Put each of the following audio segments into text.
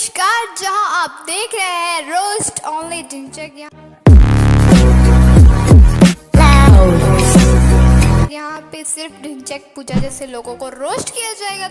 नमस्कार, जहां आप देख रहे हैं रोस्ट ओनली ढिंचक। यहाँ पे सिर्फ ढिंचक पूजा जैसे लोगों को रोस्ट किया जाएगा।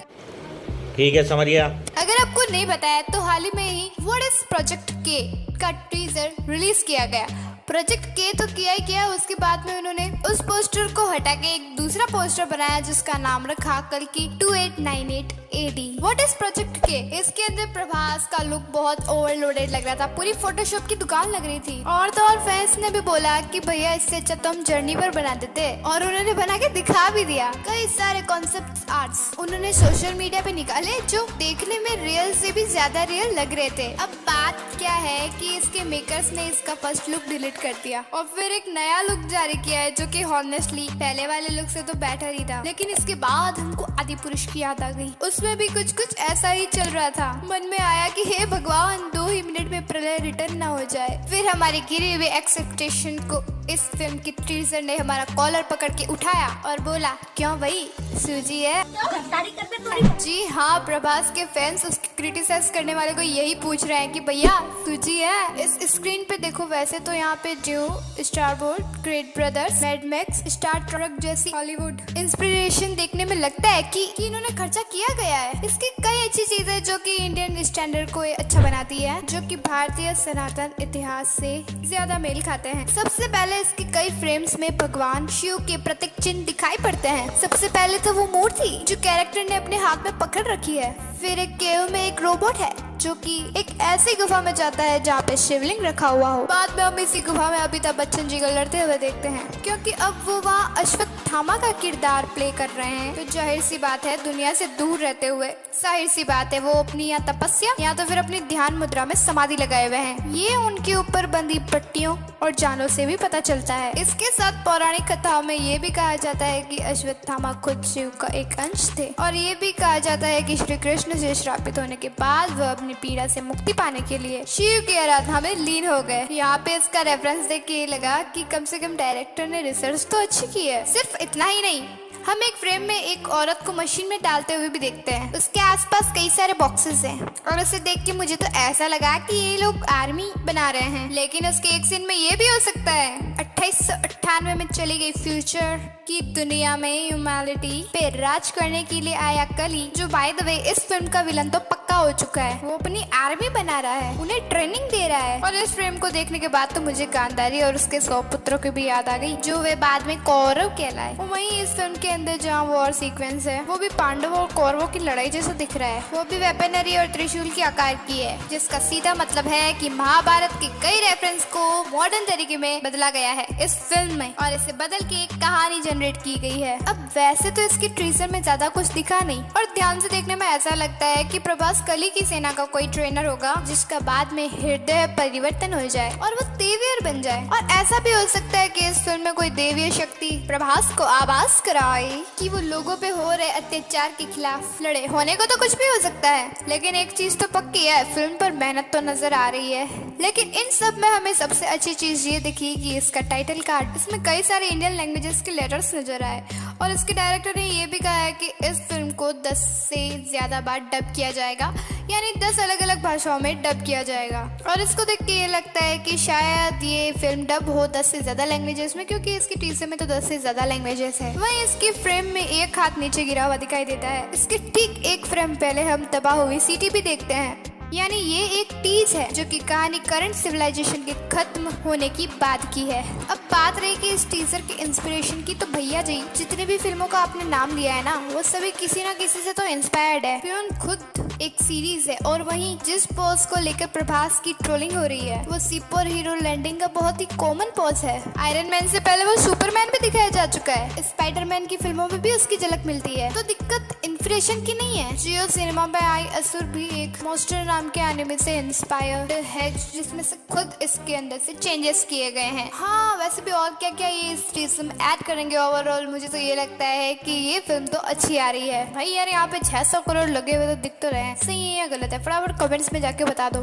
ठीक है, समझ गया। अगर आपको नहीं बताया तो हाल ही में ही व्हाट इज प्रोजेक्ट के का टीजर रिलीज किया गया। प्रोजेक्ट के तो किया ही किया, उसके बाद में उन्होंने उस पोस्टर को हटा के एक दूसरा पोस्टर बनाया जिसका नाम रखा कल की 2898 AD। व्हाट इज प्रोजेक्ट के? इसके अंदर प्रभास का लुक बहुत ओवरलोडेड लग रहा था, पूरी फोटोशॉप की दुकान लग रही थी। और तो और फैंस ने भी बोला कि भैया इससे अच्छा तो हम जर्नी पर बना देते, और उन्होंने बना के दिखा भी दिया। कई सारे कॉन्सेप्ट आर्ट्स उन्होंने सोशल मीडिया पे निकाले जो देखने में रियल से भी ज्यादा रियल लग रहे थे। अब बात क्या है कि इसके मेकर्स ने इसका फर्स्ट लुक डिलीट कर दिया और फिर एक नया लुक जारी किया है जो कि हॉनेस्टली पहले वाले लुक से तो बेटर ही था, लेकिन इसके बाद हमको आदि पुरुष की याद आ गई। उसमें भी कुछ ऐसा ही चल रहा था। मन में आया कि हे भगवान 2 ही मिनट में प्रलय रिटर्न ना हो जाए। फिर हमारी गिरी हुई एक्सपेक्टेशन को इस फिल्म की टीजर ने हमारा कॉलर पकड़ के उठाया और बोला, क्यों भाई सूजी है? जी हाँ, प्रभास के फैंस उसकी क्रिटिसाइज करने वाले को यही पूछ रहे हैं कि भैया सूजी है? इस स्क्रीन पे देखो, वैसे तो यहाँ पे जो star board, great brothers, mad max, star truck जैसी हॉलीवुड इंस्पिरेशन देखने में लगता है कि इन्होंने खर्चा किया गया है। इसकी कई अच्छी चीजें जो कि इंडियन स्टैंडर्ड को अच्छा बनाती है, जो कि भारतीय सनातन इतिहास से ज्यादा मेल खाते हैं। सबसे पहले इसके कई फ्रेम्स में भगवान शिव के प्रतीक चिन्ह दिखाई पड़ते हैं। सबसे पहले तो वो मूर्ति जो कैरेक्टर ने अपने हाथ में पकड़ रखी है। फिर एक केव में एक रोबोट है जो कि एक ऐसी गुफा में जाता है जहाँ पे शिवलिंग रखा हुआ हो। बाद में हम इसी गुफा में अमिताभ बच्चन जी को लड़ते हुए देखते हैं, क्योंकि अब वो वहाँ अश्वत्थामा का किरदार प्ले कर रहे हैं। तो जाहिर सी बात है, दुनिया से दूर रहते हुए जाहिर सी बात है वो अपनी या तपस्या या तो फिर अपनी ध्यान मुद्रा में समाधि लगाए हुए हैं। ये उनके ऊपर बंधी पट्टियों और जानों से भी पता चलता है। इसके साथ पौराणिक कथाओं में ये भी कहा जाता है कि अश्वत्थामा खुद शिव का एक अंश थे, और ये भी कहा जाता है कि श्री कृष्ण से श्रापित होने के बाद वह अपनी पीड़ा से मुक्ति पाने के लिए शिव की आराधना में लीन हो गए। यहाँ पे इसका रेफरेंस देख के ये लगा कि कम से कम डायरेक्टर ने रिसर्च तो अच्छी की है। सिर्फ इतना ही नहीं, हम एक फ्रेम में एक औरत को मशीन में डालते हुए भी देखते हैं। उसके आसपास कई सारे बॉक्सेस हैं और उसे देख के मुझे तो ऐसा लगा कि ये लोग आर्मी बना रहे हैं। लेकिन उसके एक सीन में ये भी हो सकता है 2898 में चली गई फ्यूचर की दुनिया में ह्यूमैनिटी पे राज करने के लिए आया कली, जो बाय द वे इस फिल्म का विलन तो पक्का हो चुका है। वो अपनी आर्मी बना रहा है, उन्हें ट्रेनिंग दे रहा है। और इस फिल्म को देखने के बाद तो मुझे गांधारी और उसके 100 पुत्रों की भी याद आ गई, जो वे बाद में कौरव कहलाए। वहीं इस फिल्म के अंदर जहाँ वॉर सीक्वेंस है वो भी पांडवों और कौरवों की लड़ाई जैसा दिख रहा है। वो भी वेपनरी और त्रिशूल के आकार की है, जिसका सीधा मतलब है कि महाभारत के कई रेफरेंस को मॉडर्न तरीके में बदला गया है इस फिल्म में, और इसे बदल के एक कहानी जनरेट की गई है। अब वैसे तो इसकी टीजर में ज्यादा कुछ दिखा नहीं, और ध्यान से देखने में ऐसा लगता है कि प्रभास कली की सेना का कोई ट्रेनर होगा जिसका बाद में हृदय परिवर्तन हो जाए और वो देवियर बन जाए। और ऐसा भी हो सकता है कि इस फिल्म में कोई देवीय शक्ति प्रभास को आवाज कराए कि वो लोगों पे हो रहे अत्याचार के खिलाफ लड़े। होने को तो कुछ भी हो सकता है, लेकिन एक चीज तो पक्की है, फिल्म पर मेहनत तो नजर आ रही है। लेकिन इन सब में हमें सबसे अच्छी चीज ये दिखी कि इसका टाइटल कार्ड, इसमें कई सारे इंडियन लैंग्वेजेस के लेटर्स नजर आए, और इसके डायरेक्टर ने ये भी कहा है कि इस फिल्म को 10 से ज्यादा बार डब किया जाएगा, यानी 10 अलग अलग भाषाओं में डब किया जाएगा। और इसको देख के ये लगता है कि शायद ये फिल्म डब हो 10 से ज्यादा लैंग्वेजेस में, क्योंकि इसकी टीजर में तो 10 से ज्यादा लैंग्वेजेस है। वहीं इसकी फ्रेम में एक हाथ नीचे गिरा हुआ दिखाई देता है। इसके ठीक एक फ्रेम पहले हम दबा हुई सीटी भी देखते हैं, यानी ये एक टीज है जो कि कहानी करंट सिविलाइजेशन के खत्म होने की बात की है। अब बात रही कि इस टीजर के इंस्पिरेशन की, तो भैया जी जितने भी फिल्मों का आपने नाम लिया है ना, वो सभी किसी ना किसी से तो इंस्पायर्ड है। फिल्म खुद एक सीरीज है, और वहीं जिस पोज को लेकर प्रभास की ट्रोलिंग हो रही है वो सुपर हीरो लैंडिंग का बहुत ही कॉमन पोज है। आयरन मैन से पहले वो सुपरमैन भी दिखाया जा चुका है, स्पाइडरमैन की फिल्मों में भी उसकी झलक मिलती है। तो दिक्कत इंस्पिरेशन की नहीं है। जियो सिनेमा में आई असुर भी एक मॉन्स्टर नाम के एनिमे से इंस्पायर्ड है, जिसमें से खुद इसके अंदर से चेंजेस किए गए हैं। हाँ, वैसे भी और क्या क्या ये इस टीजर में ऐड करेंगे। ओवरऑल मुझे तो ये लगता है कि ये फिल्म तो अच्छी आ रही है। भाई यार, यहाँ पे 600 करोड़ लगे हुए तो दिख तो रहे हैं, सही है या गलत है? फटाफट कमेंट्स में जाके बता दो।